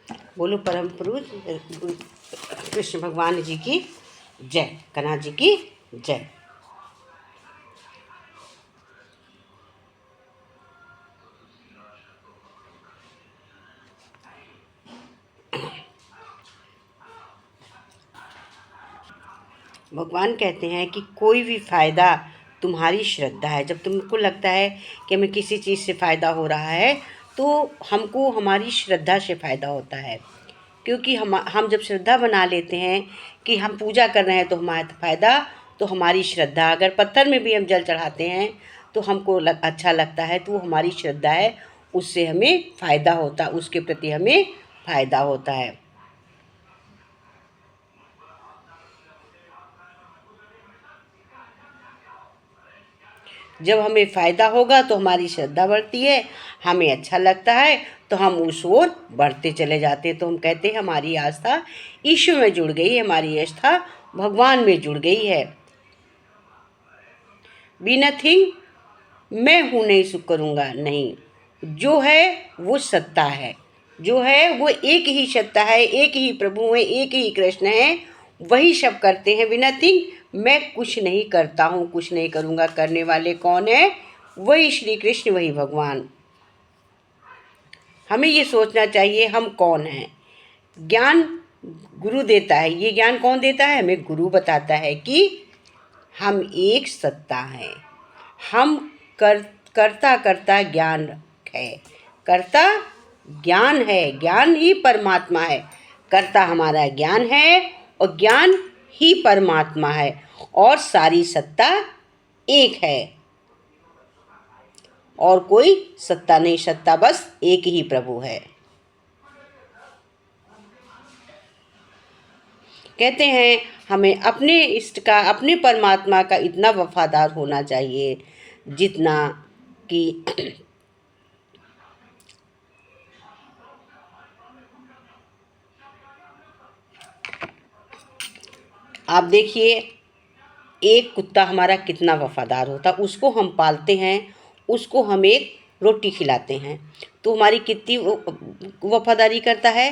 बोलो परम पूज्य कृष्ण भगवान जी की जय, कन्हा जी की जय। भगवान कहते हैं कि कोई भी फ़ायदा तुम्हारी श्रद्धा है। जब तुमको लगता है कि हमें किसी चीज़ से फ़ायदा हो रहा है तो हमको हमारी श्रद्धा से फ़ायदा होता है, क्योंकि हम जब श्रद्धा बना लेते हैं कि हम पूजा कर रहे हैं तो हमारा फ़ायदा, तो हमारी श्रद्धा, अगर पत्थर में भी हम जल चढ़ाते हैं तो हमको अच्छा लगता है, तो वो हमारी श्रद्धा है, उससे हमें फ़ायदा होता, उसके प्रति हमें फ़ायदा होता है। जब हमें फ़ायदा होगा तो हमारी श्रद्धा बढ़ती है, हमें अच्छा लगता है तो हम उस ओर बढ़ते चले जाते हैं। तो हम कहते हैं हमारी आस्था ईश्वर में जुड़ गई है, हमारी आस्था भगवान में जुड़ गई है। बी नथिंग, मैं हूँ नहीं सुख करूँगा, नहीं, जो है वो सत्ता है, जो है वो एक ही सत्ता है, एक ही प्रभु है, एक ही कृष्ण है, वही सब करते हैं। बी नथिंग, मैं कुछ नहीं करता हूँ, कुछ नहीं करूँगा, करने वाले कौन है? वही श्री कृष्ण, वही भगवान। हमें ये सोचना चाहिए हम कौन हैं। ज्ञान गुरु देता है, ये ज्ञान कौन देता है? हमें गुरु बताता है कि हम एक सत्ता हैं। हम करता करता ज्ञान है, करता ज्ञान है, ज्ञान ही परमात्मा है। करता हमारा ज्ञान है और ज्ञान ही परमात्मा है, और सारी सत्ता एक है, और कोई सत्ता नहीं, सत्ता बस एक ही प्रभु है। कहते हैं हमें अपने इष्ट का, अपने परमात्मा का इतना वफादार होना चाहिए जितना कि आप देखिए, एक कुत्ता हमारा कितना वफादार होता, उसको हम पालते हैं, उसको हम एक रोटी खिलाते हैं तो हमारी कितनी वफादारी करता है।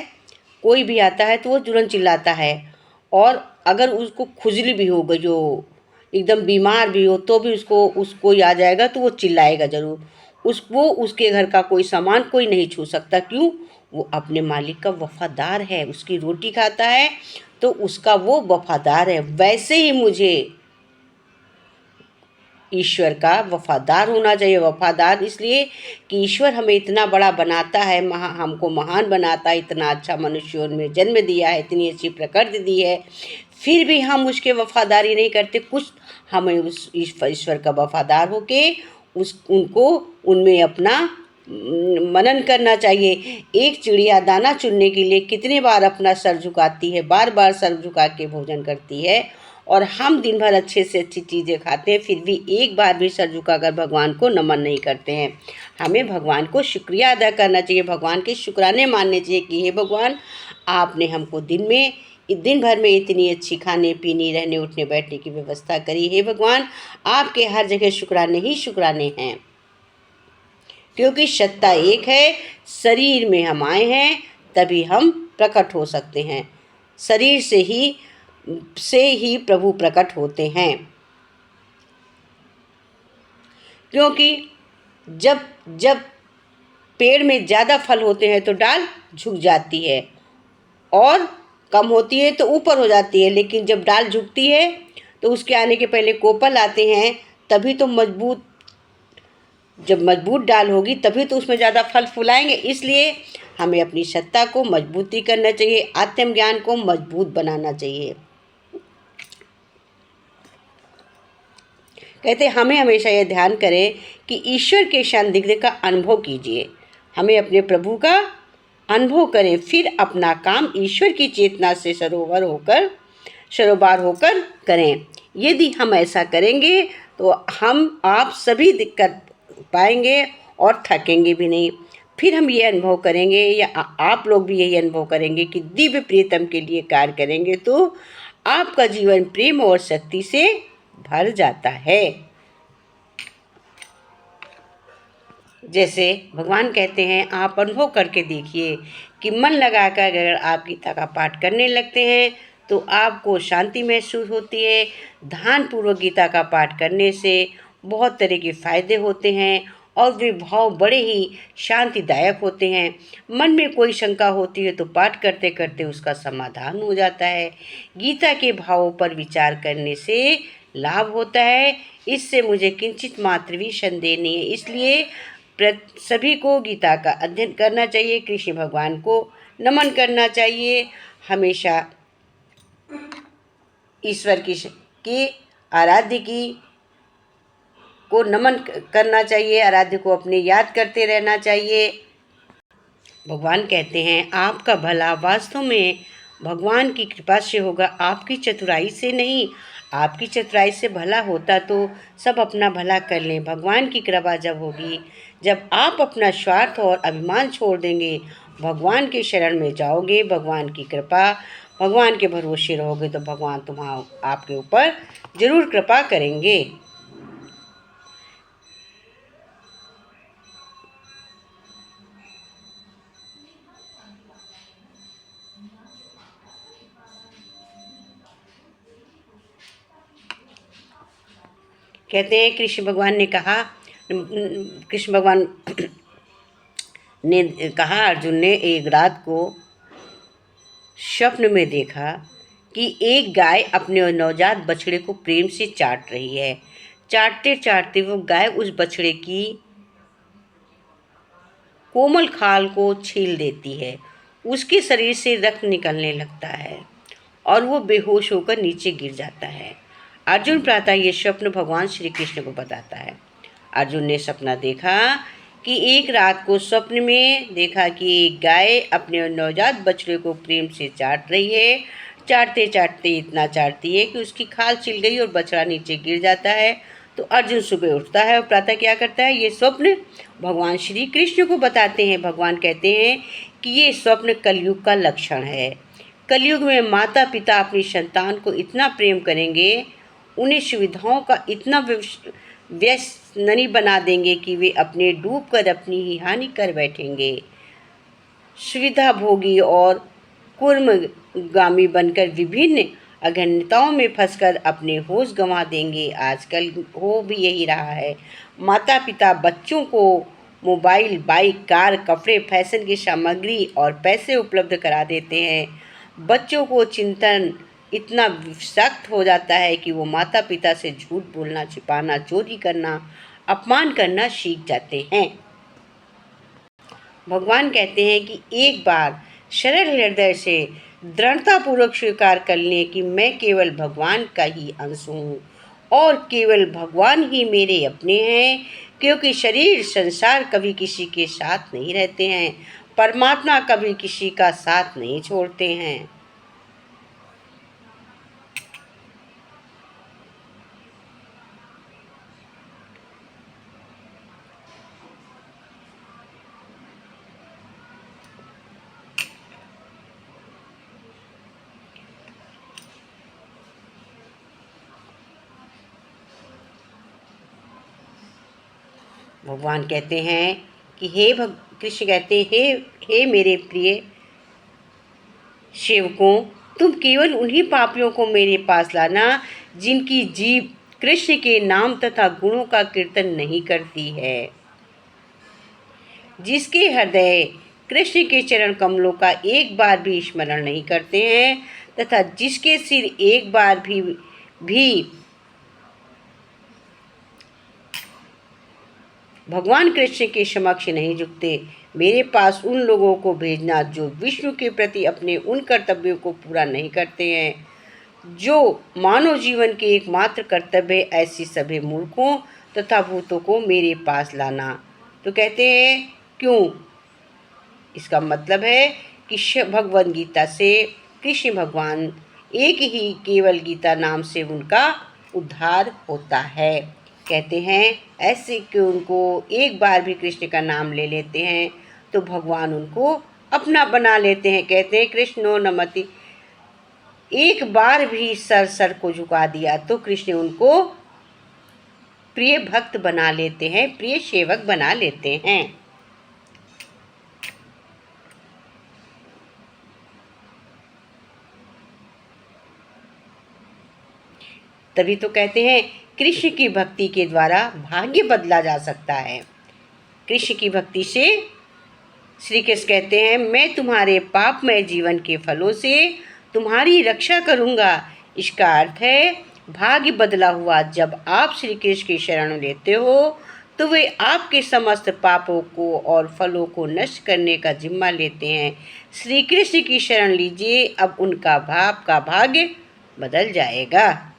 कोई भी आता है तो वो तुरंत चिल्लाता है, और अगर उसको खुजली भी हो गई हो, एकदम बीमार भी हो, तो भी उसको कोई आ जाएगा तो वो चिल्लाएगा ज़रूर। वो उसके घर का कोई सामान कोई नहीं छू सकता। क्यों? वो अपने मालिक का वफादार है, उसकी रोटी खाता है तो उसका वो वफादार है। वैसे ही मुझे ईश्वर का वफादार होना चाहिए। वफादार इसलिए कि ईश्वर हमें इतना बड़ा बनाता है, हमको महान बनाता है, इतना अच्छा मनुष्यों में जन्म दिया है, इतनी अच्छी प्रकृति दी है, फिर भी हम उसके वफादारी नहीं करते। कुछ हमें उस ईश्वर का वफादार होके उनको उनमें अपना मनन करना चाहिए। एक चिड़िया दाना चुनने के लिए कितने बार अपना सर झुकाती है, बार बार सर झुका के भोजन करती है, और हम दिन भर अच्छे से अच्छी चीज़ें खाते हैं, फिर भी एक बार भी सर झुकाकर भगवान को नमन नहीं करते हैं। हमें भगवान को शुक्रिया अदा करना चाहिए, भगवान के शुक्राने मानने चाहिए कि हे भगवान, आपने हमको दिन भर में इतनी अच्छी खाने पीने, रहने उठने बैठने की व्यवस्था करी। हे भगवान, आपके हर जगह शुक्राने ही शुक्राने हैं, क्योंकि सत्ता एक है। शरीर में हम आए हैं तभी हम प्रकट हो सकते हैं, शरीर से ही प्रभु प्रकट होते हैं। क्योंकि जब जब पेड़ में ज़्यादा फल होते हैं तो डाल झुक जाती है, और कम होती है तो ऊपर हो जाती है, लेकिन जब डाल झुकती है तो उसके आने के पहले कोपल आते हैं, तभी तो जब मजबूत डाल होगी तभी तो उसमें ज़्यादा फल फुलाएंगे। इसलिए हमें अपनी सत्ता को मजबूती करना चाहिए, आत्मज्ञान को मजबूत बनाना चाहिए। कहते हमें हमेशा यह ध्यान करें कि ईश्वर के सान्निध्य का अनुभव कीजिए। हमें अपने प्रभु का अनुभव करें, फिर अपना काम ईश्वर की चेतना से सरोबार होकर करें। यदि हम ऐसा करेंगे तो आप सभी दिक्कत पाएंगे और थकेंगे भी नहीं। फिर हम ये अनुभव करेंगे, या आप लोग भी यही अनुभव करेंगे कि दिव्य प्रियतम के लिए कार्य करेंगे तो आपका जीवन प्रेम और शक्ति से भर जाता है। जैसे भगवान कहते हैं, आप अनुभव करके देखिए कि मन लगाकर अगर आप गीता का पाठ करने लगते हैं तो आपको शांति महसूस होती है। ध्यानपूर्वक गीता का पाठ करने से बहुत तरह के फायदे होते हैं और वे भाव बड़े ही शांतिदायक होते हैं। मन में कोई शंका होती है तो पाठ करते करते उसका समाधान हो जाता है। गीता के भावों पर विचार करने से लाभ होता है, इससे मुझे किंचित मात्र भी संदेह नहीं है। इसलिए सभी को गीता का अध्ययन करना चाहिए, कृष्ण भगवान को नमन करना चाहिए, हमेशा ईश्वर की आराध्य की को नमन करना चाहिए, आराध्य को अपने याद करते रहना चाहिए। भगवान कहते हैं, आपका भला वास्तव में भगवान की कृपा से होगा, आपकी चतुराई से नहीं। आपकी चतुराई से भला होता तो सब अपना भला कर लें। भगवान की कृपा जब होगी, जब आप अपना स्वार्थ और अभिमान छोड़ देंगे, भगवान के शरण में जाओगे, भगवान की कृपा, भगवान के भरोसे रहोगे तो भगवान तुम्हारा आपके ऊपर जरूर कृपा करेंगे। कहते हैं कृष्ण भगवान ने कहा, कृष्ण भगवान ने कहा, अर्जुन ने एक रात को स्वप्न में देखा कि एक गाय अपने नवजात बछड़े को प्रेम से चाट रही है। चाटते चाटते वो गाय उस बछड़े की कोमल खाल को छील देती है। उसके शरीर से रक्त निकलने लगता है और वो बेहोश होकर नीचे गिर जाता है। अर्जुन प्रातः ये स्वप्न भगवान श्री कृष्ण को बताता है। अर्जुन ने सपना देखा कि एक रात को स्वप्न में देखा कि एक गाय अपने नवजात बछड़े को प्रेम से चाट रही है। चाटते चाटते इतना चाटती है कि उसकी खाल छिल गई और बछड़ा नीचे गिर जाता है। तो अर्जुन सुबह उठता है और प्रातः क्या करता है, ये स्वप्न भगवान श्री कृष्ण को बताते हैं। भगवान कहते हैं कि ये स्वप्न कलयुग का लक्षण है। कलयुग में माता पिता अपनी संतान को इतना प्रेम करेंगे, उन्हें सुविधाओं का इतना व्यसनी बना देंगे कि वे अपने डूब कर अपनी ही हानि कर बैठेंगे। सुविधा भोगी और कुर्मगामी बनकर विभिन्न अगण्यताओं में फंसकर अपने होश गंवा देंगे। आजकल हो भी यही रहा है। माता पिता बच्चों को मोबाइल, बाइक, कार, कपड़े, फैशन की सामग्री और पैसे उपलब्ध करा देते हैं। बच्चों को चिंतन इतना सख्त हो जाता है कि वो माता पिता से झूठ बोलना, छिपाना, चोरी करना, अपमान करना सीख जाते हैं। भगवान कहते हैं कि एक बार सरल हृदय से दृढ़तापूर्वक स्वीकार कर लें कि मैं केवल भगवान का ही अंश हूँ और केवल भगवान ही मेरे अपने हैं, क्योंकि शरीर संसार कभी किसी के साथ नहीं रहते हैं, परमात्मा कभी किसी का साथ नहीं छोड़ते हैं। भगवान कहते हैं कि कृष्ण कहते हैं, हे मेरे प्रिय सेवकों, तुम केवल उन्हीं पापियों को मेरे पास लाना जिनकी जीभ कृष्ण के नाम तथा गुणों का कीर्तन नहीं करती है, जिसके हृदय कृष्ण के चरण कमलों का एक बार भी स्मरण नहीं करते हैं तथा जिसके सिर एक बार भी भगवान कृष्ण के समक्ष नहीं झुकते। मेरे पास उन लोगों को भेजना जो विष्णु के प्रति अपने उन कर्तव्यों को पूरा नहीं करते हैं जो मानव जीवन के एकमात्र कर्तव्य है। ऐसी सभी मूर्खों तथा भूतों को मेरे पास लाना। तो कहते हैं क्यों? इसका मतलब है कि भगवद गीता से कृष्ण भगवान एक ही केवल गीता नाम से उनका उद्धार होता है। कहते हैं ऐसे कि उनको एक बार भी कृष्ण का नाम ले लेते हैं तो भगवान उनको अपना बना लेते हैं। कहते हैं कृष्णो नमति, एक बार भी सर को झुका दिया तो कृष्ण उनको प्रिय भक्त बना लेते हैं, प्रिय सेवक बना लेते हैं। तभी तो कहते हैं कृष्ण की भक्ति के द्वारा भाग्य बदला जा सकता है। कृष्ण की भक्ति से श्री कृष्ण कहते हैं मैं तुम्हारे पापमय जीवन के फलों से तुम्हारी रक्षा करूँगा। इसका अर्थ है भाग्य बदला हुआ जब आप श्री कृष्ण की शरण लेते हो तो वे आपके समस्त पापों को और फलों को नष्ट करने का जिम्मा लेते हैं। श्री कृष्ण की शरण लीजिए, अब उनका का भाग्य बदल जाएगा।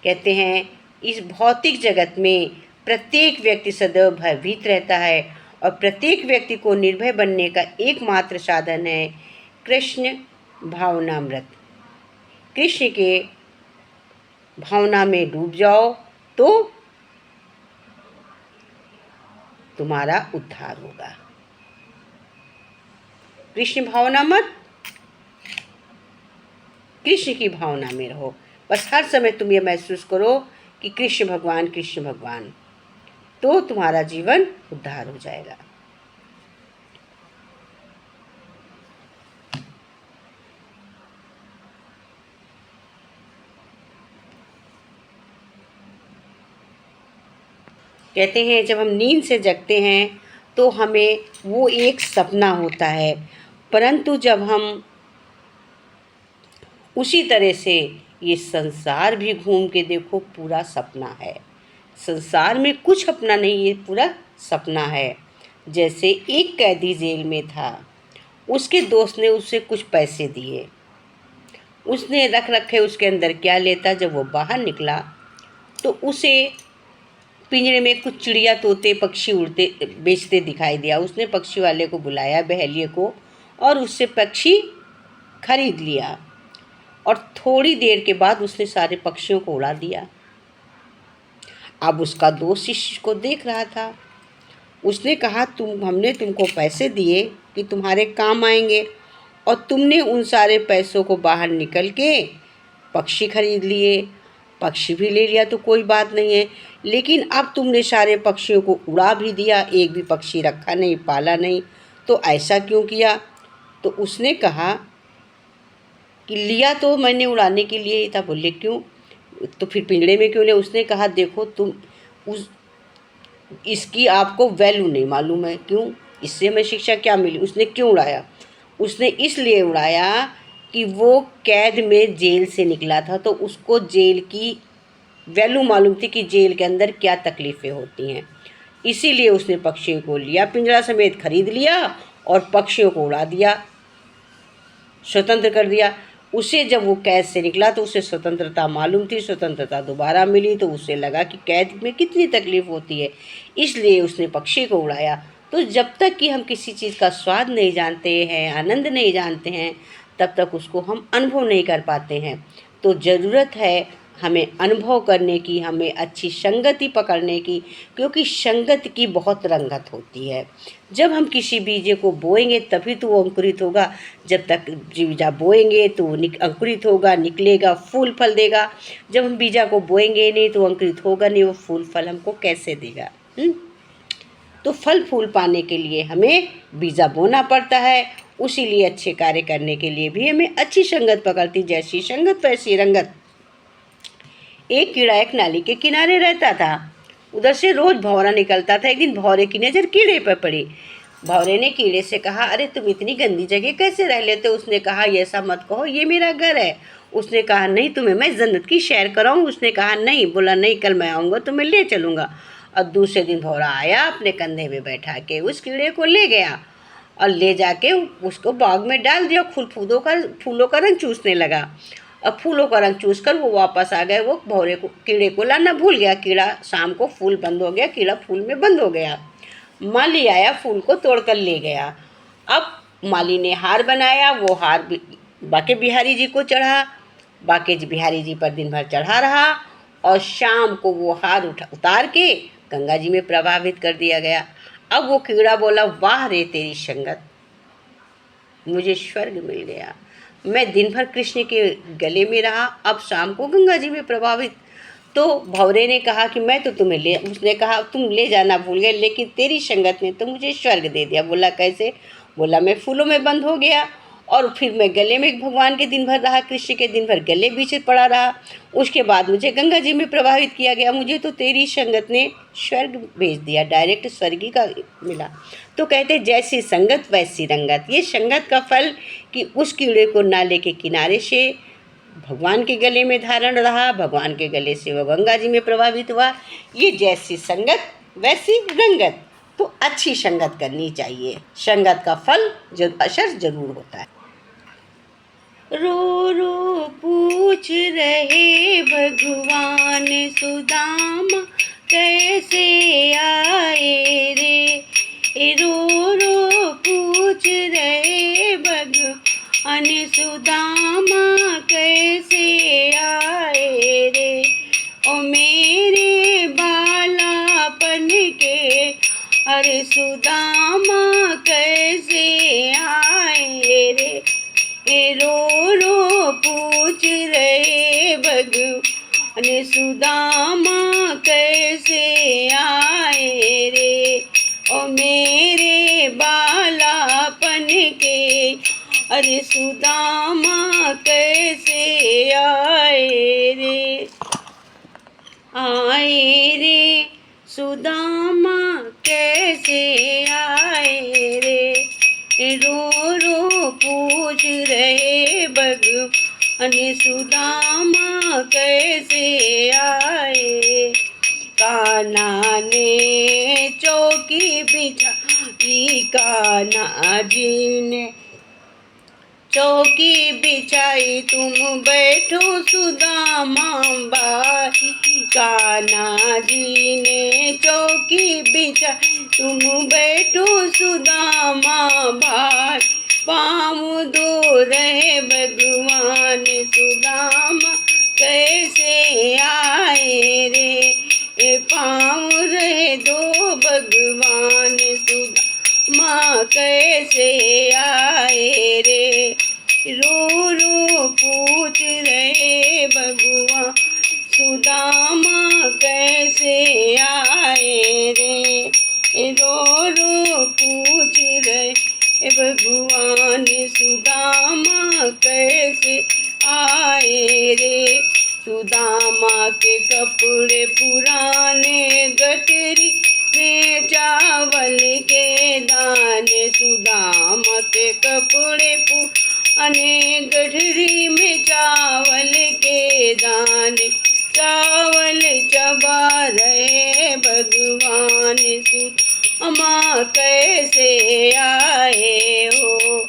कहते हैं इस भौतिक जगत में प्रत्येक व्यक्ति सदैव भयभीत रहता है और प्रत्येक व्यक्ति को निर्भय बनने का एकमात्र साधन है कृष्ण भावनामृत। कृष्ण के भावना में डूब जाओ तो तुम्हारा उद्धार होगा। कृष्ण भावना मत, कृष्ण की भावना में रहो। बस हर समय तुम ये महसूस करो कि कृष्ण भगवान, तो तुम्हारा जीवन उद्धार हो जाएगा। कहते हैं जब हम नींद से जगते हैं तो हमें वो एक सपना होता है, परंतु जब हम उसी तरह से ये संसार भी घूम के देखो पूरा सपना है। संसार में कुछ अपना नहीं, ये पूरा सपना है। जैसे एक कैदी जेल में था, उसके दोस्त ने उसे कुछ पैसे दिए, उसने रख रखे उसके अंदर क्या लेता। जब वो बाहर निकला तो उसे पिंजरे में कुछ चिड़िया तोते पक्षी उड़ते बेचते दिखाई दिया। उसने पक्षी वाले को बुलाया, बहलिए को, और उससे पक्षी खरीद लिया और थोड़ी देर के बाद उसने सारे पक्षियों को उड़ा दिया। अब उसका दोस्त शिष्य को देख रहा था। उसने कहा हमने तुमको पैसे दिए कि तुम्हारे काम आएंगे और तुमने उन सारे पैसों को बाहर निकल के पक्षी खरीद लिए। पक्षी भी ले लिया तो कोई बात नहीं है, लेकिन अब तुमने सारे पक्षियों को उड़ा भी दिया, एक भी पक्षी रखा नहीं, पाला नहीं, तो ऐसा क्यों किया। तो उसने कहा कि लिया तो मैंने उड़ाने के लिए ही था। बोले क्यों, तो फिर पिंजड़े में क्यों ले। उसने कहा देखो तुम इसकी आपको वैल्यू नहीं मालूम है। क्यों, इससे हमें शिक्षा क्या मिली। उसने क्यों उड़ाया, उसने इसलिए उड़ाया कि वो कैद में जेल से निकला था तो उसको जेल की वैल्यू मालूम थी कि जेल के अंदर क्या तकलीफ़ें होती हैं। इसीलिए उसने पक्षियों को लिया, पिंजरा समेत खरीद लिया और पक्षियों को उड़ा दिया, स्वतंत्र कर दिया। उसे जब वो कैद से निकला तो उसे स्वतंत्रता मालूम थी, स्वतंत्रता दोबारा मिली तो उसे लगा कि कैद में कितनी तकलीफ़ होती है, इसलिए उसने पक्षी को उड़ाया। तो जब तक कि हम किसी चीज़ का स्वाद नहीं जानते हैं, आनंद नहीं जानते हैं, तब तक उसको हम अनुभव नहीं कर पाते हैं। तो ज़रूरत है हमें अनुभव करने की, हमें अच्छी संगति पकड़ने की, क्योंकि संगत की बहुत रंगत होती है। जब हम किसी बीजे को बोएंगे तभी तो वो अंकुरित होगा। जब तक बीजा बोएंगे तो वो अंकुरित होगा, निकलेगा, फूल फल देगा। जब हम बीजा को बोएंगे नहीं तो अंकुरित होगा नहीं, वो फूल फल हमको कैसे देगा। तो फल फूल पाने के लिए हमें बीजा बोना पड़ता है। उसी लिए अच्छे कार्य करने के लिए भी हमें अच्छी संगत पकड़ती, जैसी संगत वैसी रंगत। एक कीड़ा एक नाली के किनारे रहता था, उधर से रोज भौरा निकलता था। एक दिन भौरे की नज़र कीड़े पर पड़ी। भौरे ने कीड़े से कहा अरे तुम इतनी गंदी जगह कैसे रह लेते हो। उसने कहा ये ऐसा मत कहो, ये मेरा घर है। उसने कहा नहीं, तुम्हें मैं जन्नत की सैर कराऊँ। उसने कहा नहीं। बोला नहीं, कल मैं आऊँगा तुम्हें ले चलूँगा। और दूसरे दिन भौरा आया, अपने कंधे में बैठा के उस कीड़े को ले गया और ले जाके उसको बाग में डाल दिया। फूलों का रंग चूसने लगा। अब फूलों का रंग चूस कर वो वापस आ गए। वो भौरे को कीड़े को लाना भूल गया। कीड़ा शाम को फूल बंद हो गया, कीड़ा फूल में बंद हो गया। माली आया, फूल को तोड़कर ले गया। अब माली ने हार बनाया, वो हार बाके बिहारी जी को चढ़ा। बाके बिहारी जी पर दिन भर चढ़ा रहा और शाम को वो हार उतार के गंगा जी में प्रवाहित कर दिया गया। अब वो कीड़ा बोला, वाह रे तेरी संगत, मुझे स्वर्ग मिल गया। मैं दिन भर कृष्ण के गले में रहा, अब शाम को गंगा जी में प्रभावित। तो भंवरे ने कहा कि मैं तो तुम्हें उसने कहा तुम ले जाना भूल गए, लेकिन तेरी संगत ने तो मुझे स्वर्ग दे दिया। बोला कैसे? बोला मैं फूलों में बंद हो गया और फिर मैं गले में भगवान के दिन भर रहा, कृष्ण के दिन भर गले बीच पड़ा रहा। उसके बाद मुझे गंगा जी में प्रवाहित किया गया, मुझे तो तेरी संगत ने स्वर्ग भेज दिया, डायरेक्ट स्वर्गी का मिला। तो कहते जैसी संगत वैसी रंगत। ये संगत का फल कि उस कीड़े को नाले के किनारे से भगवान के गले में धारण रहा, भगवान के गले से वह गंगा जी में प्रभावित हुआ। ये जैसी संगत वैसी रंगत। तो अच्छी संगत करनी चाहिए, संगत का फल असर जरूर होता है। रो रो पूछ रहे भगवान सुदामा कैसे आए रे। रो रो पूछ रहे भगवान सुदामा कैसे आए रे। ओ मेरे बालापन के अरे सुदामा कैसे आए रे। रो रो पूछ रहे भगवान सुदामा कैसे आए रे। ओ मेरे बालापन के अरे सुदामा कैसे आए रे। आए रे सुदामा कैसे आए रे। रो रो पूछ रहे भगवान सुदामा कैसे आए। कान्हा ने चौकी बिछाई, कान्हा जी ने चौकी बिछाई, तुम बैठो सुदामा भाई। कान्हा जी ने चौकी बिछाई, तुम बैठो सुदामा भाई। पाँव धो रहे भगवान सुदामा कैसे आए रे। पाँव रहे दो भगवान सुदामा कैसे आए रे। रो रो पूछ रहे भगवान सुदामा कैसे आए रे। रो रो पूछ रहे भगवान सुदामा कैसे आए रे। सुदामा के कपड़े पुराने, गठरी में चावल के दाने। सुदामा के कपड़े पुराने, गठरी में चावल के दाने। चावल चबा रहे भगवान सुदामा कैसे आए हो।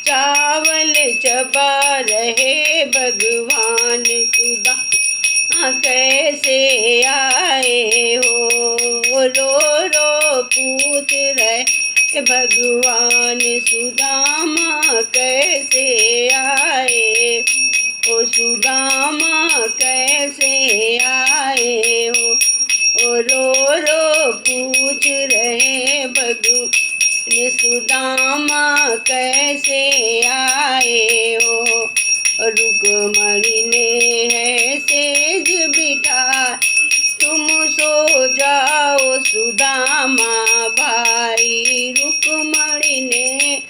चावल चबा रहे भगवान सुदामा कैसे आए हो। रो रो पूछ रहे भगवान सुदामा कैसे आए। ओ सुदामा कैसे आए हो। ओ रो रो पूछ रहे भगवान सुदामा कैसे आए हो। रुक्मणी ने है सेज बिठा, तुम सो जाओ सुदामा भाई। रुक्मणी ने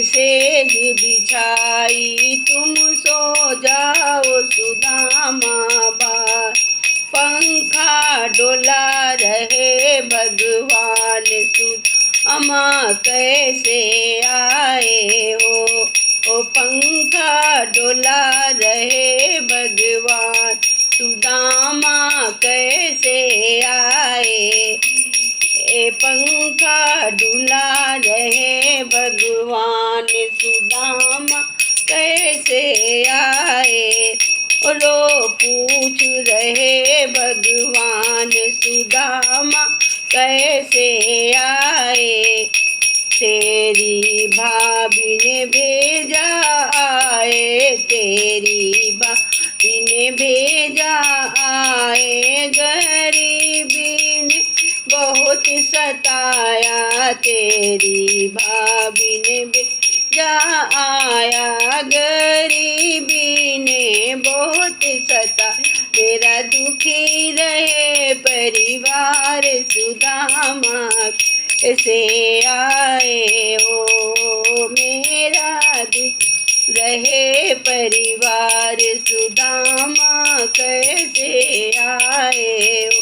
सेज बिछाई, तुम सो जाओ सुदामा भाई। पंखा डोला रहे भगवान सुदामा कैसे आए हो। ओ पंखा डोला रहे भगवान सुदामा कैसे आए। ए पंखा डुला रहे भगवान सुदामा कैसे आए। रो पूछ रहे भगवान सुदामा कैसे आए। तेरी भाभी ने भेजा आए, तेरी भाभी ने भेजा आए। राजा आया गरीबी ने बहुत सता, मेरा दुखी रहे परिवार सुदामा से आए हो, मेरा दुख रहे परिवार सुदामा कैसे आए हो।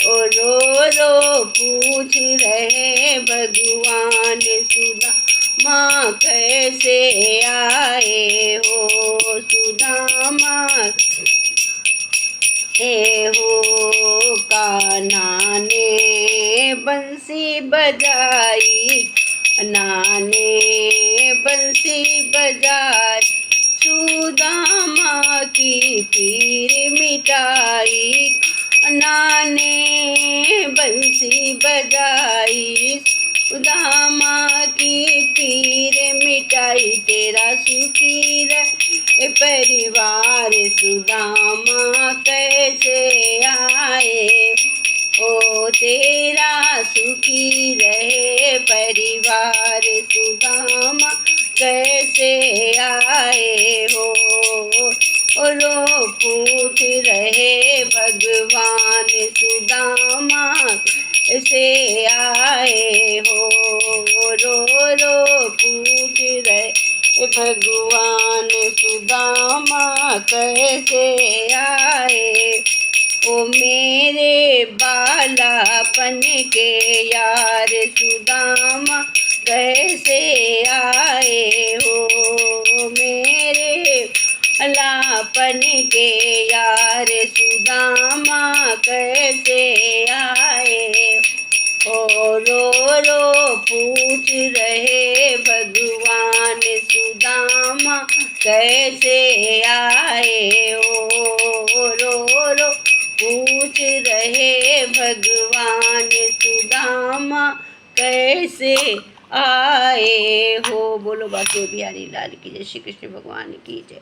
और रो रो पूछ रहे भगवान सुदामा कैसे आए हो, सुदामा हो। कान्हा ने बंसी बजाई, नाने बंसी बजाई, सुदामा की पीर मिटाई, नाने बंसी बजाई, सुदामा की पीर मिटाई, तेरा सुखी रहे परिवार सुदामा कैसे आए ओ, तेरा सुखी रहे परिवार सुदामा कैसे आए हो। रो पूछ रहे भगवान सुदामा से आए हो, रो रो पूछ रहे भगवान सुदामा कैसे आए। ओ मेरे बालापन के यार सुदामा कैसे आए हो, मेरे बालापन के यार सुदामा कैसे आए हो। रो रो पूछ रहे भगवान सुदामा कैसे आए हो, रो रो पूछ रहे भगवान सुदामा कैसे आए हो। बोलो बाके बिहारी लाल की जय, श्री कृष्ण भगवान की जय।